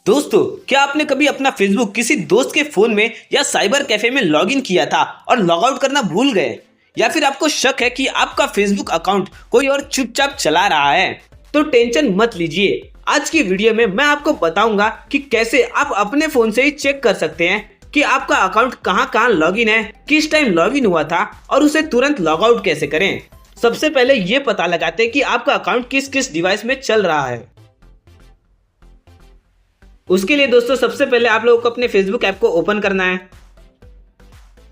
दोस्तों, क्या आपने कभी अपना फेसबुक किसी दोस्त के फोन में या साइबर कैफे में लॉगिन किया था और लॉगआउट करना भूल गए? या फिर आपको शक है कि आपका फेसबुक अकाउंट कोई और चुपचाप चला रहा है? तो टेंशन मत लीजिए। आज की वीडियो में मैं आपको बताऊंगा कि कैसे आप अपने फोन से ही चेक कर सकते हैं कि आपका अकाउंट कहां लॉगिन है, किस टाइम लॉगिन हुआ था और उसे तुरंत लॉगआउट कैसे करें। सबसे पहले ये पता लगाते हैं कि आपका अकाउंट किस किस डिवाइस में चल रहा है। उसके लिए दोस्तों सबसे पहले आप लोगों को अपने फेसबुक ऐप को ओपन करना है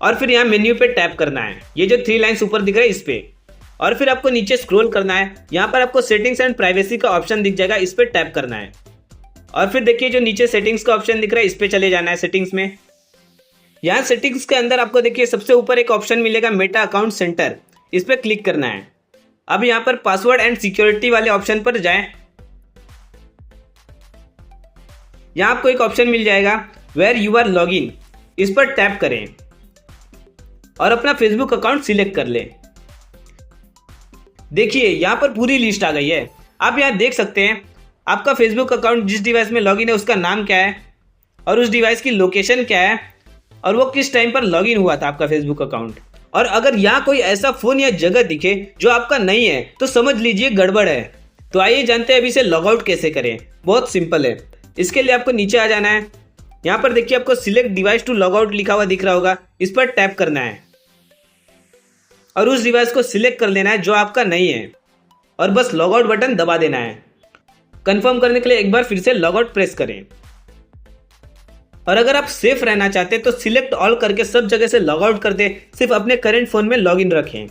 और फिर यहाँ मेन्यू पे टैप करना है, ये जो 3 लाइन्स ऊपर दिख रहा है इस पे। और फिर आपको नीचे स्क्रॉल करना है, यहाँ पर आपको सेटिंग्स एंड प्राइवेसी का ऑप्शन दिख जाएगा, इस पे टैप करना है। और फिर देखिए जो नीचे सेटिंग्स का ऑप्शन दिख रहा है इस पे चले जाना है सेटिंग्स में। यहाँ सेटिंग्स के अंदर आपको देखिए सबसे ऊपर एक ऑप्शन मिलेगा मेटा अकाउंट सेंटर, इस पे क्लिक करना है। अब यहाँ पर पासवर्ड एंड सिक्योरिटी वाले ऑप्शन पर जाएं। यहाँ आपको एक ऑप्शन मिल जाएगा वेयर यू आर लॉगिन, इस पर टैप करें और अपना फेसबुक अकाउंट सिलेक्ट कर लें। देखिए यहाँ पर पूरी लिस्ट आ गई है। आप यहाँ देख सकते हैं आपका फेसबुक अकाउंट जिस डिवाइस में लॉगिन है उसका नाम क्या है और उस डिवाइस की लोकेशन क्या है और वो किस टाइम पर लॉगिन हुआ था आपका फेसबुक अकाउंट। और अगर यहाँ कोई ऐसा फोन या जगह दिखे जो आपका नहीं है तो समझ लीजिए गड़बड़ है। तो आइए जानते हैं अभी इसे लॉगआउट कैसे करें। बहुत सिंपल है। इसके लिए आपको नीचे आ जाना है। यहाँ पर देखिए आपको सिलेक्ट डिवाइस टू लॉगआउट लिखा हुआ दिख रहा होगा, इस पर टैप करना है और उस डिवाइस को सिलेक्ट कर लेना है जो आपका नहीं है और बस लॉगआउट बटन दबा देना है। कंफर्म करने के लिए एक बार फिर से लॉगआउट प्रेस करें। और अगर आप सेफ रहना चाहते हैं तो सिलेक्ट ऑल करके सब जगह से लॉगआउट कर दे, सिर्फ अपने करंट फोन में लॉगिन रखें।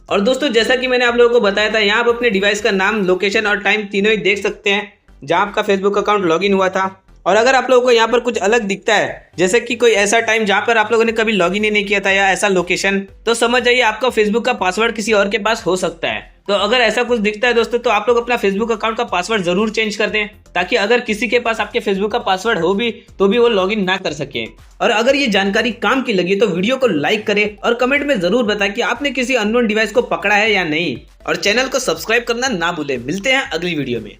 और दोस्तों जैसा कि मैंने आप लोगों को बताया था, यहाँ आप अपने डिवाइस का नाम, लोकेशन और टाइम तीनों ही देख सकते हैं जहाँ आपका फेसबुक अकाउंट लॉगिन हुआ था। और अगर आप लोगों को यहाँ पर कुछ अलग दिखता है, जैसे कि कोई ऐसा टाइम जहाँ पर आप लोगों ने कभी लॉगिन ही नहीं किया था या ऐसा लोकेशन, तो समझ जाइए आपका फेसबुक का पासवर्ड किसी और के पास हो सकता है। तो अगर ऐसा कुछ दिखता है दोस्तों तो आप लोग अपना फेसबुक अकाउंट का पासवर्ड जरूर चेंज कर दें, ताकि अगर किसी के पास आपके फेसबुक का पासवर्ड हो भी तो भी वो लॉगिन ना कर सके। और अगर ये जानकारी काम की लगी तो वीडियो को लाइक करें और कमेंट में जरूर बताएं कि आपने किसी अननोन डिवाइस को पकड़ा है या नहीं। और चैनल को सब्सक्राइब करना ना भूलें। मिलते हैं अगली वीडियो में।